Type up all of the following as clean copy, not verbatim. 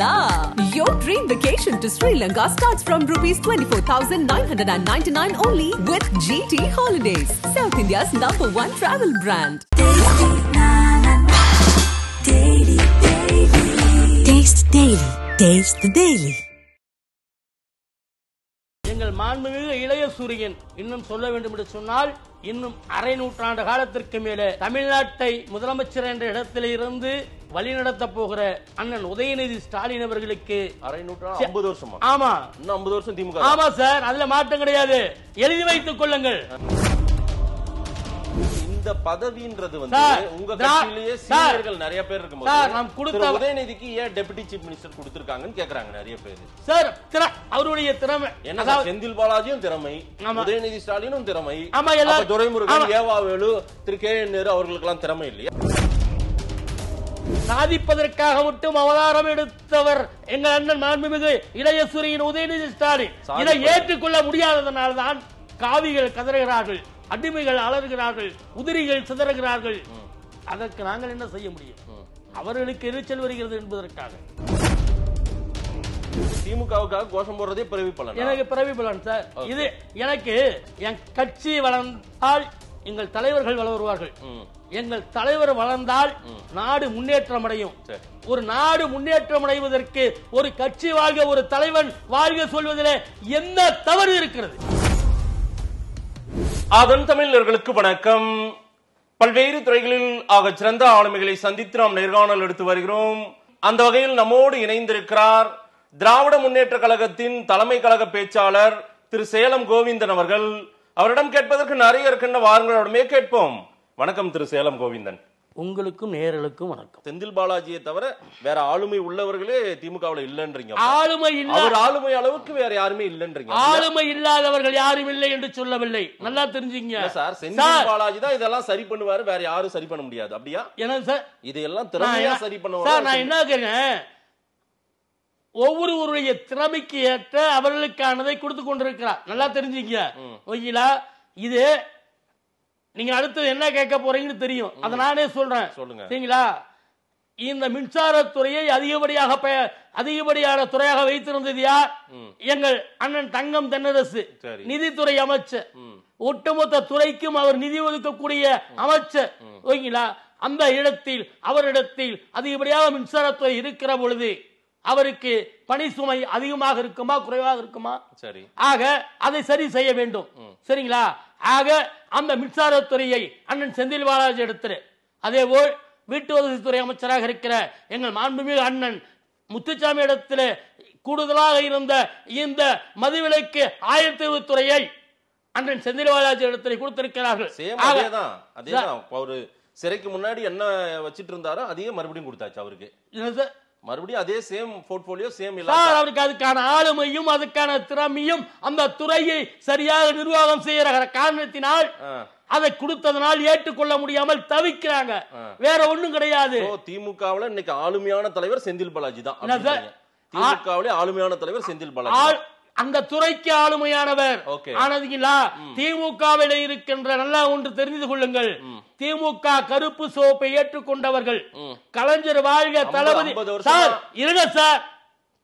la! Your dream vacation to Sri Lanka starts from ₹24,999 only with GT Holidays, South India's #1 travel brand. Taste Daily. Taste the Daily. எங்கள் மாண்புமிகு இளைய சூரியன் இன்னும் சொல்ல வேண்டும் என்று சொன்னால் இன்னும் அரை நூற்றாண்டு காலத்திற்கு மேலே தமிழ்நாட்டை முதலமைச்சர் என்ற இடத்திலே இருந்து வழிநடத்த போகிற அண்ணன் உதயநிதி ஸ்டாலின் அவர்களுக்கு அரை நூற்றாண்டு 50 வருஷமா? ஆமா, இன்னும் 50 வருஷம் திமுக. ஆமா சார், அதுல மாற்றம் கிடையாது, எழுதி வைத்துக் கொள்ளுங்கள். இந்த பதவின்றது வந்து உங்க கட்சியிலேயே சீனியர்கள் நிறைய பேர் இருக்கும்போது உதயநிதிக்கு ஏன் டெபுட்டி சீஃப் மினிஸ்டர் கொடுத்திருக்காங்கன்னு கேக்குறாங்க நிறைய பேர். சார், அவருடைய திறமை என்ன? செந்தில் பாலாஜியும் திறமை, உதயநிதி ஸ்டாலினும் திறமை, துரைமுருகன், ஏவாவேலு, திரு கே என் நேரு அவர்களுக்கு எல்லாம் திறமை இல்லையா? சாதிப்பதற்காக மட்டும் அவதாரம் எடுத்தவர் எங்கள் அண்ணன் மாண்புமிகு இளைய சூரியன் உதயநிதி ஸ்டாலின். இதை ஏற்றுக்கொள்ள முடியாததனால்தான் காவிகள் கதறுகிறார்கள், அடிமைகள் அலறுகிறார்கள், உதிரிகள் சிதறுகிறார்கள். அதற்கு நாங்கள் என்ன செய்ய முடியும்? அவர்களுக்கு எரிச்சல் வருகிறது என்பதற்காக திமுகவுக்காக கோஷம் போடுறதே பிறவி பலன். எனக்கு பிறவி பலன் சார். இது எனக்கு என் கட்சி வளர்ந்தால் எங்கள் தலைவர்கள் வளருவார்கள். எங்கள் தலைவர் வளர்ந்தால் நாடு முன்னேற்றம் அடையும். ஒரு நாடு முன்னேற்றம் அடைவதற்கு ஒரு கட்சி வாழ்க, ஒரு தலைவன் வாழ்க சொல்வதிலே என்ன தவறு இருக்கிறது? அதன் தமிழர்களுக்கு வணக்கம். பல்வேறு துறைகளில் ஆக சிறந்த ஆளுமைகளை சந்தித்து நாம் நேர்காணல் எடுத்து வருகிறோம். அந்த வகையில் நம்மோடு இணைந்திருக்கிறார் திராவிட முன்னேற்ற கழகத்தின் தலைமை கழக பேச்சாளர் திரு சேலம் கோவிந்தன் அவர்கள். அவரிடம் கேட்பதற்கு நிறைய இருக்கின்ற வாருங்களிடமே கேட்போம். வணக்கம் திரு சேலம் கோவிந்தன். உங்களுக்கும் நேயர்களுக்கும் வணக்கம். செந்தில் பாலாஜியை தவிர வேற ஆளுமை உள்ளவர்களே திமுகவில் இல்லன்றீங்க. ஆளுமை இல்ல, ஆளுமை அளவுக்கு வேற யாருமே இல்லன்றீங்க. ஆளுமை இல்லாதவர்கள் யாரும் இல்லை என்று சொல்லவில்லை, நல்லா தெரிஞ்சுங்க சார். செந்தில் பாலாஜி தான் இதெல்லாம் சரி பண்ணுவாரு, வேற யாரும் சரி பண்ண முடியாது. அப்படியா? என்ன சார், இதெல்லாம் திறமையா சரி பண்ணுவாங்க சார். நான் என்ன கேட்கிறேன், ஒவ்வொருவருடைய திறமைக்கு ஏற்ற அவர்களுக்கானதை கொடுத்து கொண்டிருக்கிறார், நல்லா தெரிஞ்சுங்க. ஓகேங்களா? இது நீங்க அடுத்தது என்ன கேட்க போறீங்கன்னு தெரியும், அதை நானே சொல்றேன். சரிங்களா? இந்த மின்சாரத்துறையை அதிகப்படியான துறையாக வைத்திருந்தது யார்? எங்கள் அண்ணன் தங்கம் தென்னரசு, நிதித்துறை அமைச்சர். ஒட்டுமொத்த துறைக்கும் அவர் நிதி ஒதுக்கக்கூடிய அமைச்சர். ஓகேங்களா? அந்த இடத்தில் அவரிடத்தில் அதிகப்படியாக மின்சாரத்துறை இருக்கிற பொழுது அவருக்கு பணி சுமை அதிகமாக இருக்குமா குறைவாக இருக்குமா? சரி. ஆக அதை சரி செய்ய வேண்டும். சரிங்களா? ஆக அந்த மின்சாரத்துறையை அண்ணன் செந்தில் பாலாஜி எடுத்து, அதே போல் வீட்டு வசதித்துறை அமைச்சராக இருக்கிற எங்கள் மாண்புமிகு அண்ணன் முத்துசாமி இடத்துல கூடுதலாக இருந்த இந்த மதுவிலக்கு ஆயத்தீர்வு துறையை அண்ணன் செந்தில் பாலாஜி இடத்துல கொடுத்திருக்கிறார்கள். ஒரு சிறைக்கு முன்னாடி என்ன வச்சிட்டு இருந்தாரோ அதையே மறுபடியும் கொடுத்தாச்சு அவருக்கு. மறுபடியும் அதே சேம் போர்ட்போலியோ சேம் இல்ல. அவருக்கு அதுக்கான ஆளுமையும் அதுக்கான திறமையும் அந்த துறையை சரியாக நிர்வாகம் செய்யற காரணத்தினால் அதை கொடுத்ததனால் ஏற்றுக்கொள்ள முடியாமல் தவிக்கிறாங்க, வேற ஒண்ணும் கிடையாது. திமுகவுல இன்னைக்கு ஆளுமையான தலைவர் செந்தில் பாலாஜி தான். திமுகவுல ஆளுமையான தலைவர் செந்தில் பாலாஜி, அந்த துறைக்கு ஆளுமையானவர். ஆனதுங்களா? திமுகவில் இருக்கின்ற நல்லா ஒன்று தெரிந்து கொள்ளுங்கள், திமுக கருப்பு சோப்பை ஏற்றுக்கொண்டவர்கள். கலைஞர் வாழ்க தளபதி சார், இருங்க சார்,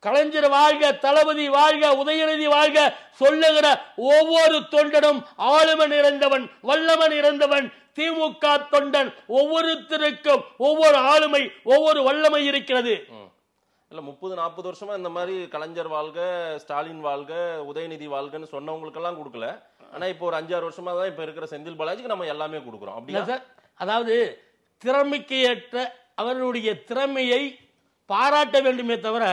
கலைஞர் வாழ்க தளபதி வாழ்க உதயநிதி வாழ்க சொல்லுகிற ஒவ்வொரு தொண்டனும் ஆளுமை நிறைந்தவன், வல்லமை நிறைந்தவன். திமுக தொண்டன் ஒவ்வொருத்தருக்கும் ஒவ்வொரு ஆளுமை, ஒவ்வொரு வல்லமை இருக்கிறது. இல்ல 30-40 வருஷமா இந்த மாதிரி கலைஞர் வாழ்க, ஸ்டாலின் வாழ்க, உதயநிதி வாழ்கன்னு சொன்னவங்களுக்கு எல்லாம் கொடுக்கல. ஆனா இப்போ ஒரு 5-6 வருஷமா தான் இப்ப இருக்கிற செந்தில் பாலாஜிக்கு நம்ம எல்லாமே கொடுக்கிறோம். அப்படியா சார்? அதாவது திறமைக்கு ஏற்ற அவர்களுடைய திறமையை பாராட்ட வேண்டுமே தவிர,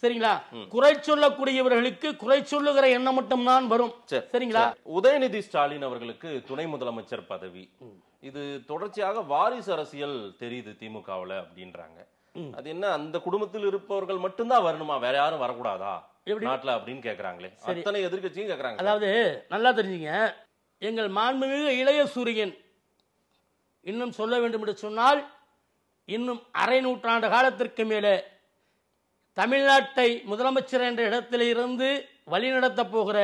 சரிங்களா, குறை சொல்லக்கூடியவர்களுக்கு குறை சொல்லுகிற எண்ணம் மட்டும் தான் வரும். சரிங்களா? உதயநிதி ஸ்டாலின் அவர்களுக்கு துணை முதலமைச்சர் பதவி, இது தொடர்ச்சியாக வாரிசு அரசியல் தெரியுது திமுகவுல அப்படின்றாங்க. அது என்ன, அந்த குடும்பத்தில் இருப்பவர்கள் மட்டும்தான் வரணுமா, வேற யாரும் வரக்கூடாதா நாட்டுல அப்படின்னு கேக்குறாங்களே, அத்தனை எதிர்க்கட்சியும் கேக்குறாங்க. அதாவது நல்லா தெரிஞ்சுங்க, எங்கள் மாண்புமிகு இளைய சூரியன் இன்னும் சொல்ல வேண்டும் என்று சொன்னால் இன்னும் அரை நூற்றாண்டு காலத்திற்கு மேலே தமிழ்நாட்டை முதலமைச்சர் என்ற இடத்திலே இருந்து வழிநடத்த போகிற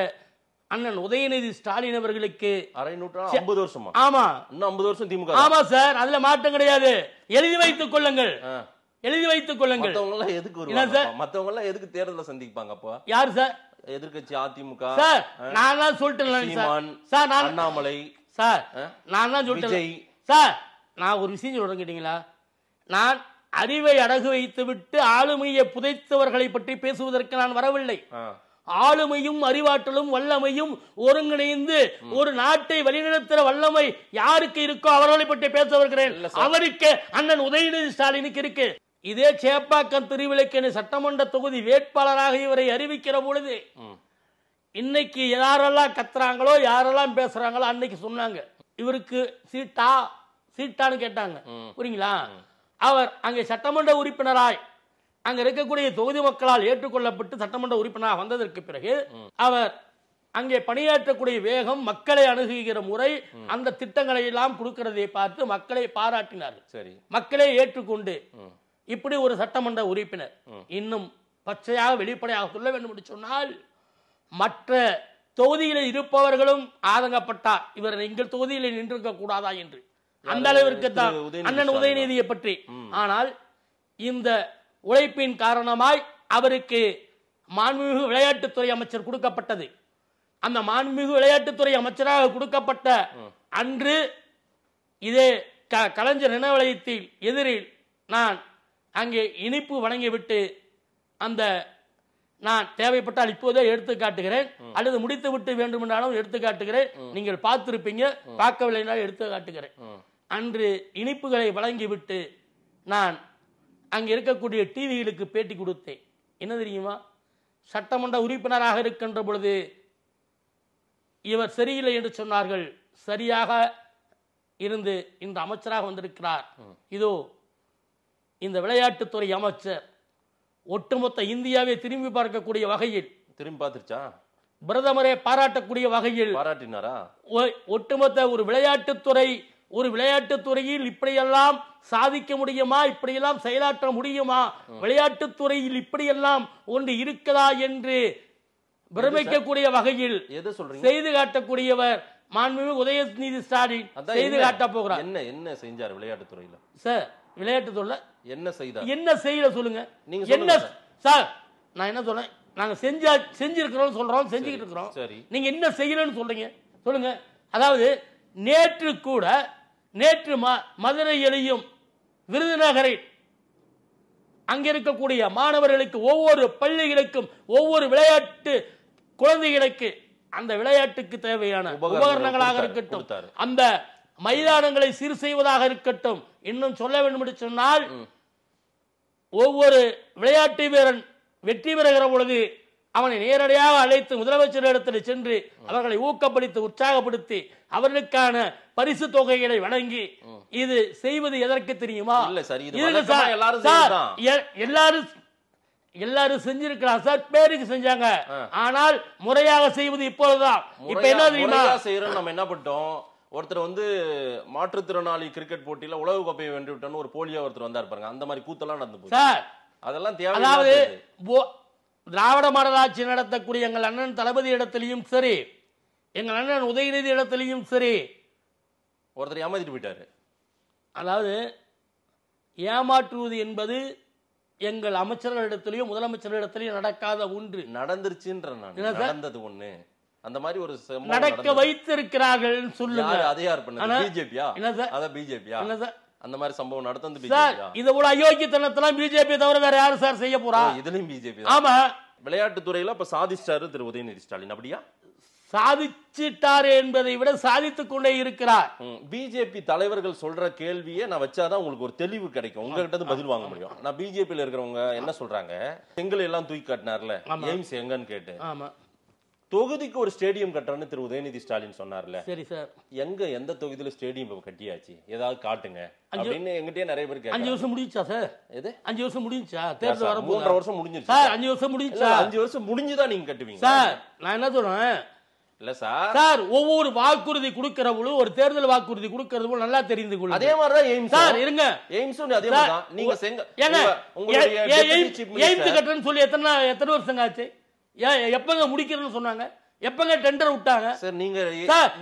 அண்ணன் உதயநிதி ஸ்டாலின் அவர்களுக்கு அரை நூற்றாண்டு 50 வருஷமா? ஆமா, இன்னும் 50 வருஷம் திமுக. ஆமா சார், அதுல மாற்றம் கிடையாது, எழுதி வைத்துக் கொள்ளுங்கள். எழுதி வைத்துக் கொள்ளுங்கள். மத்தவங்க எல்லாம் எதுக்கு வருவாங்க? மத்தவங்க எல்லாம் எதுக்கு தேர்தலை சந்திப்பாங்க? அப்ப யாரு சார்? எதிர்க்கட்சி அதிமுக சார். நான் தான் சொல்லிட்டேன் சார். அண்ணாமலை சார், நான் தான் சொல்லிட்டேன் சார். நான் ஒரு விஷயம் சொல்றேன் கேட்டீங்களா? நான் அறிவை அடகு வைத்து விட்டு ஆளுமையை புதைத்தவர்களை பற்றி பேசுவதற்கு நான் வரவில்லை. ஆளுமையும் அறிவாற்றலும் வல்லமையும் ஒருங்கிணைந்து ஒரு நாட்டை வழிநடத்துகிற வல்லமை யாருக்கு இருக்கோ அவர்களை பற்றி பேச வருகிறேன். அவருக்கு அண்ணன் உதயநிதி ஸ்டாலினுக்கு இருக்கு. இதே சேப்பாக்கம் திருவிளைக்கணி சட்டமன்ற தொகுதி வேட்பாளராக இவரை அறிவிக்கிற பொழுது இன்னைக்கு யாரெல்லாம் கத்துறாங்களோ யாரெல்லாம் பேசுறாங்களோ அன்னைக்கு சொன்னாங்க இவருக்கு சீட்டான்னு கேட்டாங்க. புரியுங்களா? அவர் அங்கே சட்டமன்ற உறுப்பினராய் அங்க இருக்கக்கூடிய தொகுதி மக்களால் ஏற்றுக்கொள்ளப்பட்டு சட்டமன்ற உறுப்பினராக வந்ததற்கு பிறகு அவர் அங்கே பணியாற்றக்கூடிய வேகம், மக்களை அணுகுகிற முறை, அந்த திட்டங்களை எல்லாம் கொடுக்கிறதை பார்த்து மக்களை பாராட்டினார்கள். மக்களை ஏற்றுக்கொண்டு இப்படி ஒரு சட்டமன்ற உறுப்பினர் இன்னும் பச்சையாக வெளிப்படையாக சொல்ல வேண்டும் என்று சொன்னால் மற்ற தொகுதிகளில் இருப்பவர்களும் ஆதங்கப்பட்டார் இவர் எங்கள் தொகுதியில் நின்றிருக்க கூடாதா என்று. அந்த அளவிற்கு தான் அண்ணன் உதயநிதியை பற்றி. ஆனால் இந்த உழைப்பின் காரணமாய் அவருக்கு மாண்புமிகு விளையாட்டுத்துறை அமைச்சர் கொடுக்கப்பட்டது. அந்த மாண்புமிகு விளையாட்டுத்துறை அமைச்சராக கொடுக்கப்பட்ட அன்று இதே கலைஞர் நினைவலயத்தில் எதிரில் நான் அங்கே இனிப்பு வழங்கிவிட்டு அந்த நான் தேவைப்பட்டால் இப்போதே எடுத்து காட்டுகிறேன் அல்லது முடித்து விட்டு வேண்டும் என்றாலும் எடுத்து காட்டுகிறேன். நீங்கள் பார்த்திருப்பீங்க, பார்க்கவில்லை என்றால் எடுத்து காட்டுகிறேன். அன்று இனிப்புகளை வழங்கிவிட்டு நான் அங்கே இருக்கக்கூடிய டிவிகளுக்கு பேட்டி கொடுத்தேன். என்ன தெரியுமா? சட்டமன்ற உறுப்பினராக இருக்கின்ற பொழுது இவர் சரியில்லை என்று சொன்னார்கள். சரியாக இருந்து இந்த அமைச்சராக வந்திருக்கிறார். இதோ இந்த விளையாட்டுத்துறை அமைச்சர் ஒட்டுமொத்த இந்தியாவை திரும்பி பார்க்கக்கூடிய வகையில் திரும்பி பார்த்துச்சா பிரதமரை பாராட்டக்கூடிய வகையில் பாராட்டினாரா? ஒட்டுமொத்த ஒரு விளையாட்டுத்துறையில் இப்படியெல்லாம் சாதிக்க முடியுமா, இப்படியெல்லாம் செயலாற்ற முடியுமா, விளையாட்டுத்துறையில் இப்படியெல்லாம் ஒன்று இருக்கதா என்று பிரமிக்கக்கூடிய வகையில் செய்து காட்டக்கூடியவர் மாண்புமிகு உதயநிதி ஸ்டாலின் செய்து காட்ட போகிறார். என்ன செஞ்சார் விளையாட்டுத்துறையில? சார், விளையாட்டுத்துறையில என்ன செய்யல சொல்லுங்க. என்ன சார், நான் என்ன சொல்றேன், நாங்க செஞ்சிருக்கிறோம் சொல்றோம், செஞ்சுக்கிட்டு இருக்கிறோம். நீங்க என்ன செய்யலன்னு சொல்றீங்க சொல்லுங்க. அதாவது நேற்று மதுரையிலையும் விருதுநகரில் அங்க இருக்கக்கூடிய மாணவர்களுக்கு ஒவ்வொரு பள்ளிகளுக்கும் ஒவ்வொரு விளையாட்டு குழந்தைகளுக்கு அந்த விளையாட்டுக்கு தேவையான உபகரணங்களாக இருக்கட்டும், அந்த மைதானங்களை சீர் செய்வதாக இருக்கட்டும், இன்னும் சொல்ல வேண்டும் என்று சொன்னால் ஒவ்வொரு விளையாட்டு வீரன் வெற்றி பெறுகிற பொழுது அவனை நேரடியாக அழைத்து முதலமைச்சரிடத்தில் சென்று அவர்களை ஊக்கப்படுத்தி உற்சாகப்படுத்தி அவர்களுக்கான பரிசு தொகைகளை வழங்கி இது செய்வது எதற்கு தெரியுமா? எல்லாரும் செஞ்சிருக்கிறார் சார், பேருக்கு செஞ்சாங்க. ஆனால் முறையாக செய்வது இப்பொழுதுதான். இப்ப என்ன தெரியுமா செய்யறோம்? நம்ம என்ன பண்ணிட்டோம், ஒருத்தர் மாற்றுத்திறனாளி கிரிக்கெட் போட்டியில உலக கோப்பையை வென்று விட்டோன்னு ஒரு போலியா ஒருத்தர் வந்தா இருப்பாங்க. அந்த மாதிரி கூத்தெல்லாம் நடந்து போச்சு சார். அதெல்லாம் தேவை. அதாவது திராவிட மாடல் ஆட்சி நடத்தக்கூடிய எங்கள் அண்ணன் தளபதி இடத்திலையும் சரி, எங்கள் அண்ணன் உதயநிதி இடத்திலையும் சரி, ஒருத்தர் ஏமாத்திட்டு போயிட்டாரு. அதாவது ஏமாற்றுவது என்பது எங்கள் அமைச்சர்களிடத்திலையும் முதலமைச்சர்களிடத்திலையும் நடக்காத ஒன்று. நடந்துருச்சுன்ற நடந்தது ஒண்ணு. அந்த மாதிரி ஒரு நடக்க வைத்திருக்கிறார்கள் சொல்லுங்க. அது யார் பண்ணது? பிஜேபியா? அத பிஜேபியா? அந்த மாதிரி சம்பவம் நடந்தது பிஜேபியா? இத ஒரு அயோக்கியத்தனத்தெல்லாம் பிஜேபி தவிர வேற யாரு சார் செய்ய போறா? இதுலயும் பிஜேபி. ஆமா, விளையாட்டுத்துறையில இப்ப சாதிச்சாரு திரு உதயநிதி ஸ்டாலின். அப்படியா? சாதிச்சிட்டாரு என்பதை விட சாதித்துக் கொண்டே இருக்கிறார். பிஜேபி தலைவர்கள் சொல்ற கேள்வியை நான் வச்சாதான் உங்களுக்கு ஒரு தெளிவு கிடைக்கும், உங்ககிட்ட பதில் வாங்க முடியும். நான் பிஜேபியில இருக்கிறவங்க என்ன சொல்றாங்க, செங்கல் எல்லாம் தூக்கி காட்டினார்ல, எய்ம்ஸ் எங்கன்னு கேட்டு, தொகுதிக்கு ஒரு ஸ்டேடியம் கட்டுறன்னு திரு உதயநிதி ஸ்டாலின் சொன்னார்ல. சரி சார், எந்த தொகுதியில ஸ்டேடியம் கட்டியாச்சு, ஏதாவது காட்டுங்க அப்படின்னு எங்கிட்டே நிறைய பேர் கேட்க. 5 வருஷம் முடிஞ்சா சார்? எது 5 வருஷம் முடிஞ்சா? தேர்தல் வர 3.5 வருஷம் முடிஞ்சிருச்சு சார். 5 வருஷம் முடிஞ்சா? 5 வருஷம் முடிஞ்சுதான் நீங்க கட்டுவீங்க சார். நான் என்ன சொல்றேன் இல்ல சார், சார் ஒவ்வொரு வாக்குறுதி கொடுக்கிற போது ஒரு தேர்தல் வாக்குறுதி கொடுக்கிறது போல நல்லா தெரிந்து கொள்ளுங்க. அதே மாதிரி தான் எய்ம்ஸ் சார். இருங்க, எய்ம்ஸ் அதே மாதிரி தான் நீங்க எய்ம்ஸ் கட்டறன்னு சொல்லி எத்தனை வருஷம் ஆச்சு? எப்பங்க முடிக்கிறேன்னு சொன்னாங்க? எப்பங்க டெண்டர் விட்டாங்க சார்? நீங்க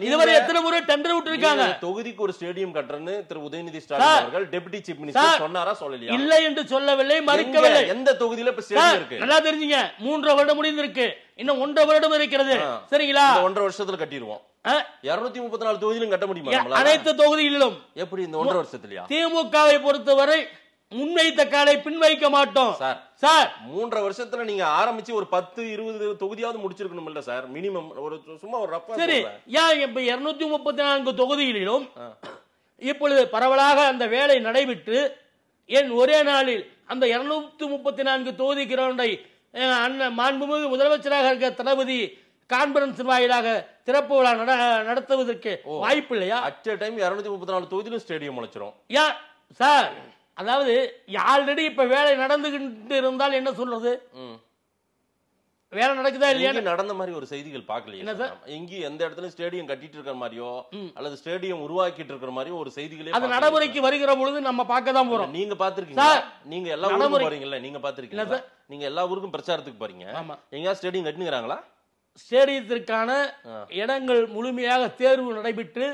இதுவரை எத்தனை முறை டெண்டர் விட்டுருக்காங்க? தொகுதிக்கு ஒரு ஸ்டேடியம் கட்டுறன்னு திரு உதயநிதி ஸ்டாலின் அவர்கள் டெபுட்டி சீஃப் மினிஸ்டர் சொன்னாரா சொல்லலையா? இல்லை என்று சொல்லவில்லை, மறுக்கவில்லை. எந்த தொகுதியில இப்ப ஸ்டேடியம் இருக்கு? நல்லா தெரிஞ்சுங்க, 3 வருடம் முடிந்திருக்கு, இன்னும் 1.5 வருடம் இருக்கிறது. சரிங்களா? 1.5 வருஷத்துல கட்டிடுவோம். 234 தொகுதியிலும் கட்ட முடியுமா? அனைத்து தொகுதிகளிலும். எப்படி இந்த 1.5 வருஷத்துலயா? திமுகவை பொறுத்தவரை முன்வைத்த காலை பின் வைக்க மாட்டோம் சார். 3.5 வருஷத்துல நீங்க ஆரம்பிச்சு ஒரு 10-20 தொகுதியாவது முடிச்சிருக்கணும் இல்ல சார்? மினிமம் ஒரு சும்மா ஒரு ரப்பா. சரி, ஏன் இப்ப 234 தொகுதிகளிலும் இப்பொழுது பரவலாக அந்த வேலை நடைபெற்று ஏன் ஒரே நாளில் அந்த 234 தொகுதி கிரவுண்டை அண்ணன் மாண்புமிகு முதலமைச்சராக இருக்க தளபதி கான்பரன்ஸ் வாயிலாக திறப்பு விழா நடத்துவதற்கு வாய்ப்பு இல்லையா? அட் எ டைம் 234 தொகுதியிலும் ஸ்டேடியம் முளைச்சிரும். ஏன் சார்? அதாவது ஆல்ரெடி இப்ப வேலை நடந்துகிட்டு இருந்தால் என்ன சொல்றது? வேலை நடக்குதா இல்லையா? நடந்த மாதிரி ஒரு செய்திகள் பார்க்கலையே. எங்கேயும் எந்த இடத்துல ஸ்டேடியம் கட்டிட்டு இருக்கிற மாதிரியோ அல்லது ஸ்டேடியம் உருவாக்கிட்டு இருக்கிற மாதிரியோ ஒரு செய்திகளே அது நடைமுறைக்கு வருகிற பொழுது நம்ம பார்க்க தான் போறோம். நீங்க பாத்துருக்கீங்க, நீங்க எல்லா ஊருக்கும் போறீங்கல்ல, நீங்க பாத்துருக்கீங்க, நீங்க எல்லா ஊருக்கும் பிரச்சாரத்துக்கு போறீங்க. எங்க ஸ்டேடியம் கட்டினுறாங்களா? ஸ்டேடியத்திற்கான இடங்கள் முழுமையாக தேர்வு நடைபெற்று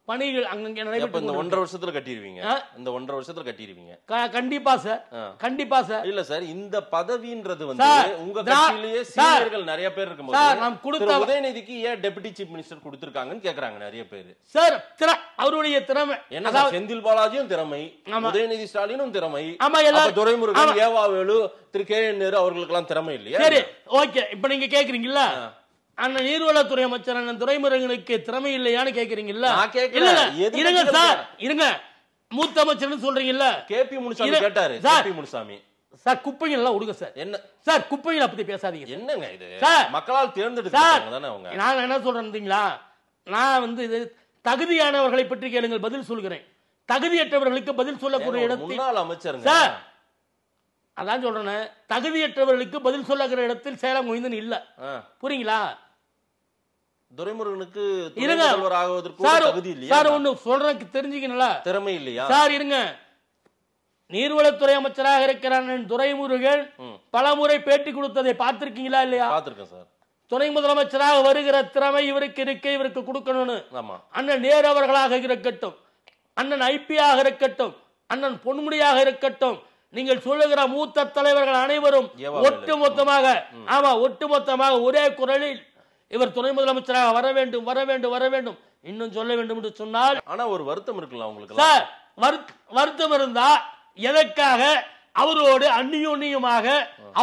பணிகள் அங்கங்கே நடைபெற்று இந்த 1.5 வருஷத்துல கட்டிடுவீங்க. இந்த 1.5 வருஷத்துல கட்டிடுவீங்க கண்டிப்பா சார், கண்டிப்பா சார். இல்ல சார், இந்த பதவின்றது வந்து உங்க கட்சியிலேயே சீனியர்கள் நிறைய பேர் இருக்கும்போது நாம் கொடுத்த உதயநிதிக்கு ஏன் டெபுட்டி சீஃப் மினிஸ்டர் கொடுத்திருக்காங்கன்னு கேக்குறாங்க நிறைய பேர். சார் அவருடைய திறமை என்ன? செந்தில் பாலாஜியும் திறமை, உதயநிதி ஸ்டாலினும் திறமை, துரைமுருகன், ஏவாவேலு, திரு கே என் நேரு அவர்களுக்கு எல்லாம் திறமை இல்லையா? சரி, ஓகே. இப்ப நீங்க கேக்குறீங்களா அண்ணன் நீர்வளத்துறை அமைச்சர் அண்ணன் துரைமுருகனுக்கு திறமை இல்லையான்னு கேக்குறீங்கல்ல? இருங்க சார், இருங்க. மூத்த அமைச்சர் சொல்றீங்கல்ல, கேபி முனுசாமி கேட்டாரு. கேபி முனுசாமி சார் குப்பைகள் எல்லாம் விடுங்க சார். என்ன சார் குப்பைகளை பத்தி பேசாதீங்க. என்னங்க இது? மக்களால் தேர்ந்தெடுத்தாங்க தானே அவங்க. நான் என்ன சொல்றேன், நான் வந்து இது தகுதியானவர்களை பற்றி கேளுங்கள், பதில் சொல்கிறேன். தகுதியற்றவர்களுக்கு பதில் சொல்லக்கூடிய இடத்தில் முன்னாள் அமைச்சர் சார், அதான் சொல்றேன், தகுதியற்றவர்களுக்கு பதில் சொல்லுகிற இடத்தில் சேலம் கோவிந்தன் இல்ல. புரியுங்களா? துரைமுருகனுக்கு தகுதி இல்லையா? சார் ஒண்ணு சொல்றதுக்கு தெரிஞ்சுக்கணும்ல, திறமை இல்லையா? சார் இருங்க. நீர்வளத்துறை அமைச்சராக இருக்கிற துரைமுருகன் பலமுறை பேட்டி கொடுத்ததை பார்த்திருக்கீங்களா இல்லையா? பார்த்திருக்கேன் சார். துணை முதலமைச்சராக வருகிற திறமை இவருக்கு இருக்க, இவருக்கு கொடுக்கணும்னு. அண்ணன் நேரு அவர்களாக இருக்கட்டும், அண்ணன் ஐபியாக இருக்கட்டும், அண்ணன் பொன்முடியாக இருக்கட்டும், நீங்கள் சொல்லுகிற மூத்த தலைவர்கள் அனைவரும் ஒட்டுமொத்தமாக ஒரே குரலில் இவர் துணை முதலமைச்சராக வர வேண்டும், வர வேண்டும், வர வேண்டும், இன்னும் சொல்ல வேண்டும் என்று சொன்னால். ஆனா ஒரு வருத்தம் இருக்கலாம் உங்களுக்கு சார். வருத்தம் இருந்தா எதற்காக அவரோடு அந்நியோன்யமாக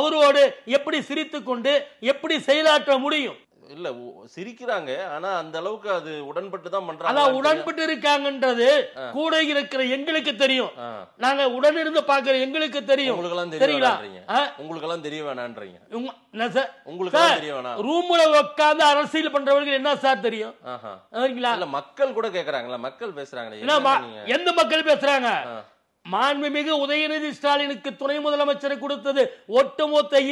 அவரோடு எப்படி சிரித்துக் கொண்டு எப்படி செயலாற்ற முடியும்? இல்ல சிரிக்கிறாங்க, ஆனா அந்த அளவுக்கு அது உடன்பட்டு தான் பண்றாங்க. அதான் உடன்பட்டு இருக்காங்கன்றது கூட இருக்கிற எங்களுக்கு தெரியும். நாங்க உடனிருந்து பாக்குற எங்களுக்கு தெரியும். உங்களுக்கு எல்லாம் தெரிய வேணான்றீங்க. ரூம்ல உட்கார்ந்து அரசியல் பண்றவங்களுக்கு என்ன சார் தெரியும்? மக்கள் கூட கேக்குறாங்களா? மக்கள் பேசுறாங்க. எந்த மக்கள் பேசுறாங்க? மாண்புமிகு உதயநிதி ஸ்டாலினுக்கு துணை முதலமைச்சரை கொடுத்தது ஒட்டுமொத்த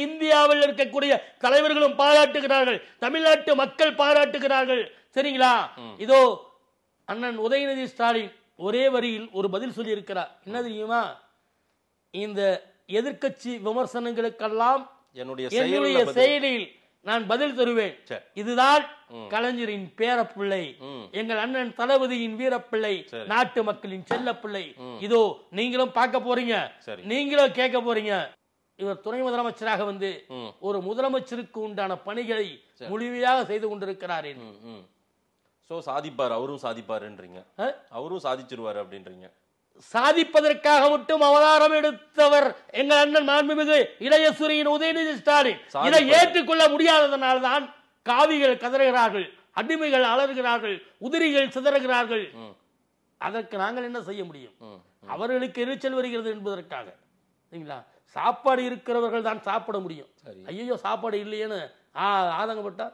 இந்தியாவில் இருக்கக்கூடிய தலைவர்களும் பாராட்டுகிறார்கள், தமிழ்நாட்டு மக்கள் பாராட்டுகிறார்கள். சரிங்களா? இதோ அண்ணன் உதயநிதி ஸ்டாலின் ஒரே வரியில் ஒரு பதில் சொல்லி இருக்கிறார். என்ன தெரியுமா? இந்த எதிர்க்கட்சி விமர்சனங்களுக்கெல்லாம் என்னுடைய செயலில் நான் பதில் தருவேன். இதுதான் கலைஞரின் பேரப்பிள்ளை, எங்கள் அண்ணன் தளபதியின் வீரப்பிள்ளை, நாட்டு மக்களின் செல்ல பிள்ளை. இதோ நீங்களும் பார்க்க போறீங்க, நீங்களும் கேட்க போறீங்க. இவர் துணை முதலமைச்சராக வந்து ஒரு முதலமைச்சருக்கு உண்டான பணிகளை முழுமையாக செய்து கொண்டிருக்கிறார். சாதிப்பார், அவரும் சாதிப்பாருன்றீங்க, அவரும் சாதிச்சிருவாரு அப்படின்றீங்க. சாதிப்பதற்காக மட்டும் அவதாரம் எடுத்தவர் எங்கள் அண்ணன் மாண்புமிகு இளையசூரியின் உதயநிதி ஸ்டாலின். இதை ஏற்றுக்கொள்ள முடியாததனால்தான் காவிகள் கதறுகிறார்கள், அடிமைகள் அலறுகிறார்கள், உதிரிகள் சிதறுகிறார்கள். அதற்கு நாங்கள் என்ன செய்ய முடியும்? அவர்களுக்கு எரிச்சல் வருகிறது என்பதற்காக. சரிங்களா? சாப்பாடு இருக்கிறவர்கள் தான் சாப்பிட முடியும். ஐயோ சாப்பாடு இல்லையேன்னு ஆதங்கப்பட்டா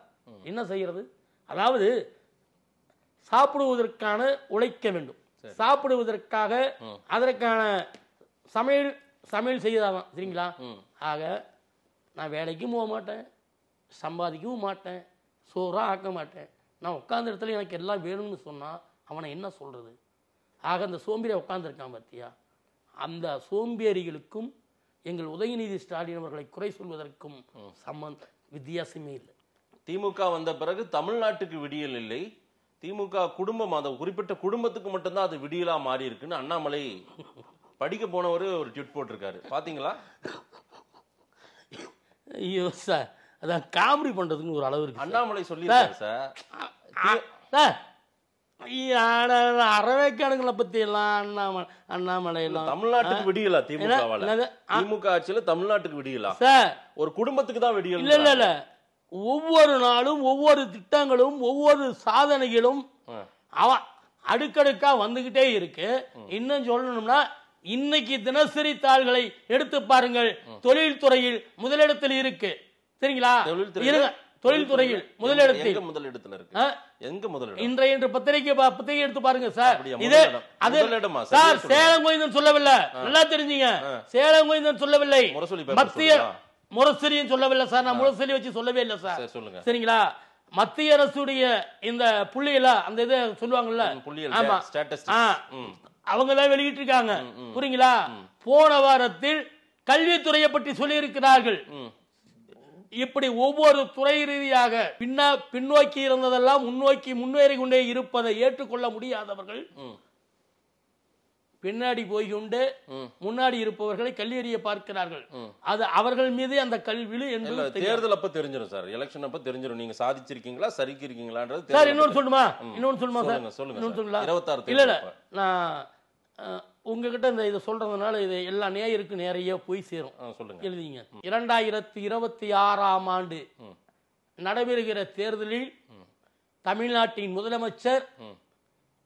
என்ன செய்யறது? அதாவது சாப்பிடுவதற்கான உழைக்க வேண்டும், சாப்பிடுவதற்காக அதற்கான சமையல் செய்யலாம். சரிங்களா? ஆக நான் வேலைக்கும் போக மாட்டேன், சம்பாதிக்கவும் மாட்டேன், சோறா ஆக்க மாட்டேன். நான் உட்கார்ந்த இடத்துல எனக்கு எல்லாம் வேணும்னு சொன்னா அவனை என்ன சொல்றது? ஆக அந்த சோம்பேறியை உட்கார்ந்துருக்கான் பார்த்தியா, அந்த சோம்பேறிகளுக்கும் எங்கள் உதயநிதி ஸ்டாலின் அவர்களை குறை சொல்வதற்கும் வித்தியாசமே இல்லை. திமுக வந்த பிறகு தமிழ்நாட்டுக்கு விடியல் இல்லை, திமுக குடும்பம், அந்த குறிப்பிட்ட குடும்பத்துக்கு மட்டும்தான் அது விடியலா மாறி இருக்குன்னு அண்ணாமலை படிக்க போனவர் ஒரு ட்வீட் போட்டிருக்காரு, பாத்தீங்களா? ஐயோ சார், அதான் காமெடி பண்றதுக்கு ஒரு அளவு இருக்கு. அண்ணாமலை சொல்லியிருக்காரு சார். சார் அறவைக்காடுகளை பத்தி எல்லாம் அண்ணாமலை எல்லாம் தமிழ்நாட்டுக்கு விடியலா? திமுக ஆட்சியில தமிழ்நாட்டுக்கு விடியலா? சார் ஒரு குடும்பத்துக்கு தான் விடியல். இல்ல இல்ல இல்ல, ஒவ்வொரு நாளும் ஒவ்வொரு திட்டங்களும் ஒவ்வொரு சாதனைகளும் அடுக்கடுக்கா வந்துகிட்டே இருக்கு. இன்னும் சொல்லணும்னா இன்னைக்கு தினசரி தாள்களை எடுத்து பாருங்கள், தொழில்துறையில் முதலிடத்தில் இருக்கு. சரிங்களா? தொழில்துறையில் முதலிடத்தில் இருக்கு. எங்க முதலிடம்? இன்றைய பத்திரிகை எடுத்து பாருங்க சார். இது சார் சேலம் கோவிந்தன் சொல்லவில்லை, நல்லா தெரிஞ்சுங்க. சேலம் கோவிந்தன் சொல்லவில்லை, மத்திய முரசொலியும் சொல்லவில்லை சார். நான் முரசொலி வச்சு சொல்லவே இல்லை சார். சொல்லுங்க. சரிங்களா? மத்திய அரசுடைய இந்த புள்ளியில அந்த இதை சொல்லுவாங்கல்ல, ஆமா, அவங்க தான் வெளியிட்டு இருக்காங்க. புரியுங்களா? போன வாரத்தில் கல்வித்துறையை பற்றி சொல்லி இருக்கிறார்கள். இப்படி ஒவ்வொரு துறை ரீதியாக பின்னோக்கி இருந்ததெல்லாம் முன்னோக்கி முன்னேறி கொண்டே இருப்பதை ஏற்றுக்கொள்ள முடியாதவர்கள் பின்னாடி போய்கொண்டு முன்னாடி இருப்பவர்களை கல்லெறிய பார்க்கிறார்கள். அது அவர்கள் மீது அந்த கல்வி என்பது தேர்தல் அப்ப தெரிஞ்சிடும் சார், எலெக்ஷன் அப்ப தெரிஞ்சிடும் நீங்க சாதிச்சிருக்கீங்களா சரிக்கு இருக்கீங்களான்றது. சார் இன்னொன்னு சொல்லுமா சார், சொல்லுங்க. 26 இல்ல இல்ல, நான் உங்ககிட்ட இந்த இதை சொல்றதுனால இது எல்லா நேயருக்கு நிறைய போய் சேரும். சொல்லுங்க, எழுதிங்க. 2026ஆம் ஆண்டு நடைபெறுகிற தேர்தலில் தமிழ்நாட்டின் முதலமைச்சர்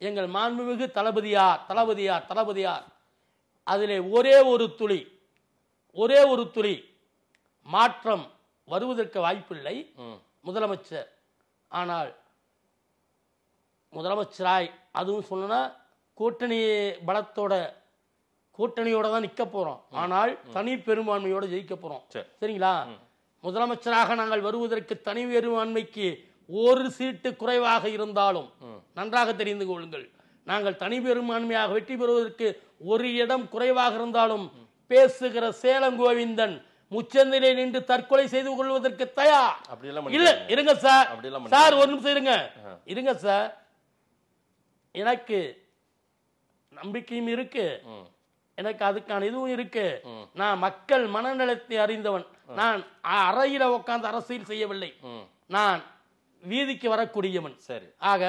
எங்கள் மாண்புமிகு தளபதியார் அதிலே ஒரே ஒரு துளி மாற்றம் வருவதற்கு வாய்ப்பில்லை முதலமைச்சர். ஆனால் முதலமைச்சராய் அதுவும் சொன்னா கூட்டணியோட தான் நிக்க போறோம். ஆனால் தனி பெரும்பான்மையோட ஜெயிக்க போறோம். சரிங்களா? முதலமைச்சராக நாங்கள் வருவதற்கு தனி பெரும்பான்மைக்கு ஒரு சீட்டு குறைவாக இருந்தாலும் நன்றாக தெரிந்து கொள்ளுங்கள், நாங்கள் தனி பெரும்பான்மையாக வெற்றி பெறுவதற்கு ஒரு இடம் குறைவாக இருந்தாலும் பேசுகிற சேலம் கோவிந்தன் முச்சந்திலே நின்று தற்கொலை செய்து கொள்வதற்கு தயார். இல்ல இருங்க சார், சார் ஒரு நிமிஷம் இருங்க சார். எனக்கு நம்பிக்கையும் இருக்கு, எனக்கு அதுக்கான இதுவும் இருக்கு. நான் மக்கள் மனநலத்தை அறிந்தவன். நான் அறையில உட்கார்ந்து அரசியல் செய்யவில்லை, நான் வீதிக்கு வரக்கூடியவன். சரி, ஆக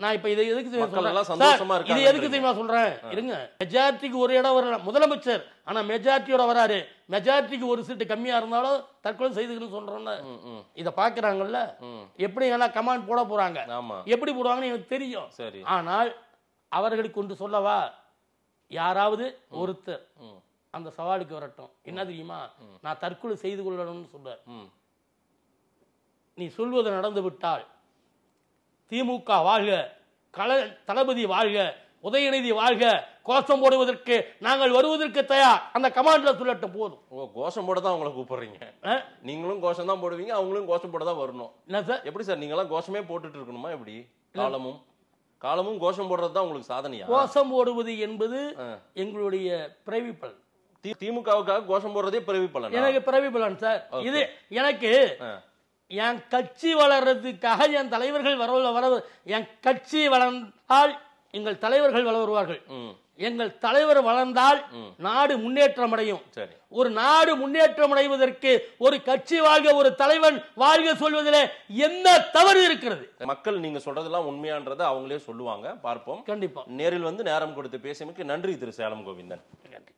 நான் இப்ப இதை எதுக்கு தெரியுமா சொல்றேன்? இருங்க, மெஜாரிட்டிக்கு ஒரு இடம் வரல முதலமைச்சர், ஆனா மெஜாரிட்டியோட வராரு. மெஜாரிட்டிக்கு ஒரு சீட்டு கம்மியா இருந்தாலும் தற்கொலை செய்துக்கணும்னு சொல்றேன். இத பாக்குறாங்கல்ல, எப்படி எல்லாம் கமாண்ட் போட போறாங்க, எப்படி போடுவாங்கன்னு எனக்கு தெரியும். ஆனால் அவர்களுக்கு ஒன்று சொல்லவா, யாராவது ஒருத்தர் அந்த சவாலுக்கு வரட்டும். என்ன தெரியுமா, நான் தற்கொலை செய்து கொள்ளணும்னு சொல்ற, நீ சொல்வது நடந்து விட்டால் திமுக வாழ்க, தளபதி வாழ்க, உதயநிதி வாழ்க, கோஷம் போடுவதற்கு நாங்கள் வருவதற்கு தயார். அந்த கமாண்ட்ல சொல்லட்டும் போதும். கோஷம் போட தான் அவங்களை கூப்பிடுறீங்க, நீங்களும் கோஷம் தான் போடுவீங்க, அவங்களும் கோஷம் போட தான் வரணும். என்ன சார், எப்படி சார் நீங்களாம் கோஷமே போட்டுட்டு இருக்கணுமா? எப்படி காலமும் கோஷம் போடுறது தான் உங்களுக்கு சாதனையா? கோஷம் போடுவது என்பது எங்களுடைய பிறவி பலன். திமுகவுக்காக கோஷம் போடுறதே பிறவி பலன். எனக்கு பிறவி பலன் சார். இது எனக்கு என் கட்சி வளர்றதுக்காக என் தலைவர்கள் என் கட்சி வளர்ந்தால் எங்கள் தலைவர்கள் வளருவார்கள். எங்கள் தலைவர் வளர்ந்தால் நாடு முன்னேற்றம் அடையும். ஒரு நாடு முன்னேற்றம் அடைவதற்கு ஒரு கட்சி வாழ்க, ஒரு தலைவன் வாழ்க சொல்வதில் என்ன தவறு இருக்கிறது? மக்கள் நீங்க சொல்றதெல்லாம் உண்மையான்றதை அவங்களே சொல்லுவாங்க, பார்ப்போம். கண்டிப்பா. நேரில் வந்து நேரம் கொடுத்து பேசியமைக்கு நன்றி திரு சேலம் கோவிந்தன். நன்றி.